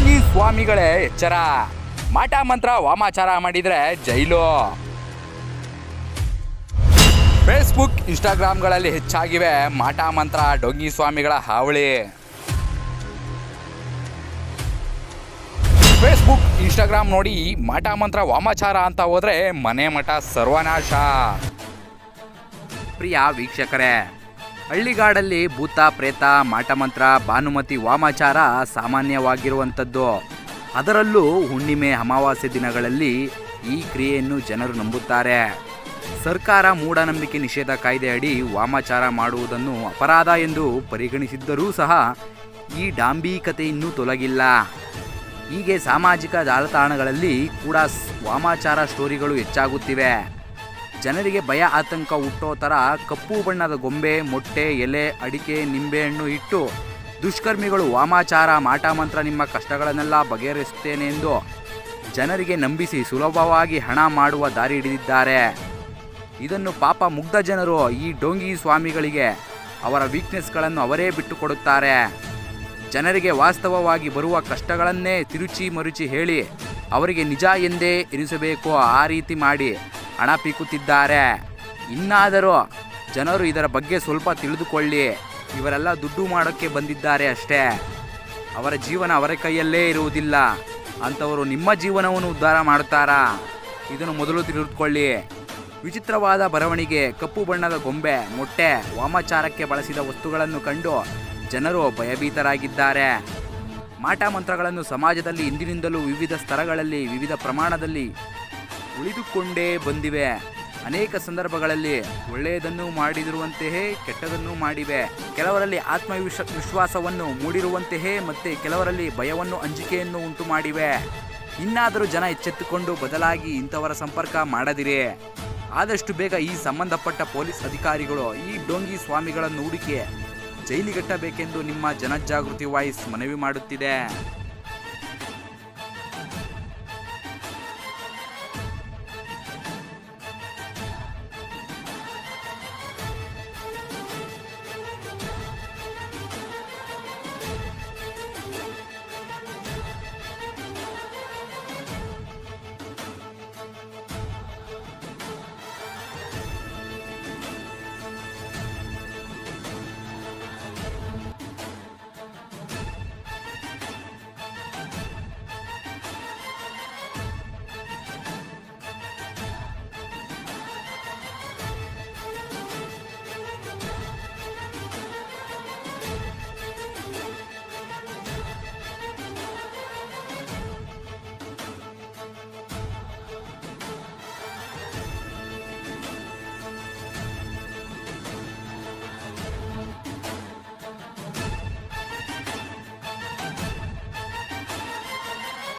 ಡೋಂಗಿ ಸ್ವಾಮಿಗಳೇ ಎಚ್ಚರ, ಮಾಟ ಮಂತ್ರ ವಾಮಾಚಾರ ಮಾಡಿದ್ರೆ ಜೈಲು. ಫೇಸ್ಬುಕ್ ಇನ್ಸ್ಟಾಗ್ರಾಮ್ಗಳಲ್ಲಿ ಹೆಚ್ಚಾಗಿವೆ ಮಾಟ ಮಂತ್ರ ಡೋಂಗಿ ಸ್ವಾಮಿಗಳ ಹಾವಳಿ. ಫೇಸ್ಬುಕ್ ಇನ್ಸ್ಟಾಗ್ರಾಮ್ ನೋಡಿ ಮಾಟ ಮಂತ್ರ ವಾಮಾಚಾರ ಅಂತ ಹೋದ್ರೆ ಮನೆ ಮಠ ಸರ್ವನಾಶ. ಪ್ರಿಯ ವೀಕ್ಷಕರೇ, ಹಳ್ಳಿಗಾಡಲ್ಲಿ ಭೂತ ಪ್ರೇತ ಮಾಟ ಮಂತ್ರ ಭಾನುಮತಿ ವಾಮಾಚಾರ ಸಾಮಾನ್ಯವಾಗಿರುವಂಥದ್ದು. ಅದರಲ್ಲೂ ಹುಣ್ಣಿಮೆ ಅಮಾವಾಸ್ಯೆ ದಿನಗಳಲ್ಲಿ ಈ ಕ್ರಿಯೆಯನ್ನು ಜನರು ನಂಬುತ್ತಾರೆ. ಸರ್ಕಾರ ಮೂಢನಂಬಿಕೆ ನಿಷೇಧ ಕಾಯ್ದೆ ಅಡಿ ವಾಮಾಚಾರ ಮಾಡುವುದನ್ನು ಅಪರಾಧ ಎಂದು ಪರಿಗಣಿಸಿದ್ದರೂ ಸಹ ಈ ಡಾಂಬಿಕತೆ ಇನ್ನೂ ತೊಲಗಿಲ್ಲ. ಹೀಗೆ ಸಾಮಾಜಿಕ ಜಾಲತಾಣಗಳಲ್ಲಿ ಕೂಡ ವಾಮಾಚಾರ ಸ್ಟೋರಿಗಳು ಹೆಚ್ಚಾಗುತ್ತಿವೆ. ಜನರಿಗೆ ಭಯ ಆತಂಕ ಹುಟ್ಟೋ ಥರ ಕಪ್ಪು ಬಣ್ಣದ ಗೊಂಬೆ, ಮೊಟ್ಟೆ, ಎಲೆ, ಅಡಿಕೆ, ನಿಂಬೆಹಣ್ಣು ಇಟ್ಟು ದುಷ್ಕರ್ಮಿಗಳು ವಾಮಾಚಾರ ಮಾಟ ಮಂತ್ರ ನಿಮ್ಮ ಕಷ್ಟಗಳನ್ನೆಲ್ಲ ಬಗೆಹರಿಸುತ್ತೇನೆ ಎಂದು ಜನರಿಗೆ ನಂಬಿಸಿ ಸುಲಭವಾಗಿ ಹಣ ಮಾಡುವ ದಾರಿ ಹಿಡಿದಿದ್ದಾರೆ. ಇದನ್ನು ಪಾಪ ಮುಗ್ಧ ಜನರು ಈ ಡೋಂಗಿ ಸ್ವಾಮಿಗಳಿಗೆ ಅವರ ವೀಕ್ನೆಸ್ಗಳನ್ನು ಅವರೇ ಬಿಟ್ಟುಕೊಡುತ್ತಾರೆ. ಜನರಿಗೆ ವಾಸ್ತವವಾಗಿ ಬರುವ ಕಷ್ಟಗಳನ್ನೇ ತಿರುಚಿ ಮರುಚಿ ಹೇಳಿ ಅವರಿಗೆ ನಿಜ ಎಂದೇ ಎನಿಸಬೇಕು ಆ ರೀತಿ ಮಾಡಿ ಹಣ ಪೀಕುತ್ತಿದ್ದಾರೆ. ಇನ್ನಾದರೂ ಜನರು ಇದರ ಬಗ್ಗೆ ಸ್ವಲ್ಪ ತಿಳಿದುಕೊಳ್ಳಿ. ಇವರೆಲ್ಲ ದುಡ್ಡು ಮಾಡೋಕ್ಕೆ ಬಂದಿದ್ದಾರೆ ಅಷ್ಟೇ. ಅವರ ಜೀವನ ಅವರ ಕೈಯಲ್ಲೇ ಇರುವುದಿಲ್ಲ. ಅಂಥವರು ನಿಮ್ಮ ಜೀವನವನ್ನು ಉದ್ಧಾರ ಮಾಡುತ್ತಾರಾ? ಇದನ್ನು ಮೊದಲು ತಿಳಿದುಕೊಳ್ಳಿ. ವಿಚಿತ್ರವಾದ ಬರವಣಿಗೆ, ಕಪ್ಪು ಬಣ್ಣದ ಗೊಂಬೆ, ಮೊಟ್ಟೆ, ವಾಮಾಚಾರಕ್ಕೆ ಬಳಸಿದ ವಸ್ತುಗಳನ್ನು ಕಂಡು ಜನರು ಭಯಭೀತರಾಗಿದ್ದಾರೆ. ಮಾಟ ಮಂತ್ರಗಳನ್ನು ಸಮಾಜದಲ್ಲಿ ಇಂದಿನಿಂದಲೂ ವಿವಿಧ ಸ್ತರಗಳಲ್ಲಿ ವಿವಿಧ ಪ್ರಮಾಣದಲ್ಲಿ ಉಳಿದುಕೊಂಡೇ ಬಂದಿವೆ. ಅನೇಕ ಸಂದರ್ಭಗಳಲ್ಲಿ ಒಳ್ಳೆಯದನ್ನು ಮಾಡಿದಿರುವಂತೆಯೇ ಕೆಟ್ಟದನ್ನು ಮಾಡಿವೆ. ಕೆಲವರಲ್ಲಿ ಆತ್ಮವಿಶ್ವಾಸವನ್ನು ಮೂಡಿರುವಂತೆಯೇ ಮತ್ತೆ ಕೆಲವರಲ್ಲಿ ಭಯವನ್ನು, ಅಂಜಿಕೆಯನ್ನು ಉಂಟು ಮಾಡಿವೆ. ಇನ್ನಾದರೂ ಜನ ಎಚ್ಚೆತ್ತುಕೊಂಡು ಬದಲಾಗಿ ಇಂಥವರ ಸಂಪರ್ಕ ಮಾಡದಿರಿ. ಆದಷ್ಟು ಬೇಗ ಈ ಸಂಬಂಧಪಟ್ಟ ಪೊಲೀಸ್ ಅಧಿಕಾರಿಗಳು ಈ ಡೋಂಗಿ ಸ್ವಾಮಿಗಳನ್ನು ಹುಡುಕಿ ಜೈಲಿಗಟ್ಟಬೇಕೆಂದು ನಿಮ್ಮ ಜನಜಾಗೃತಿ ವಾಯ್ಸ್ ಮನವಿ ಮಾಡುತ್ತಿದೆ.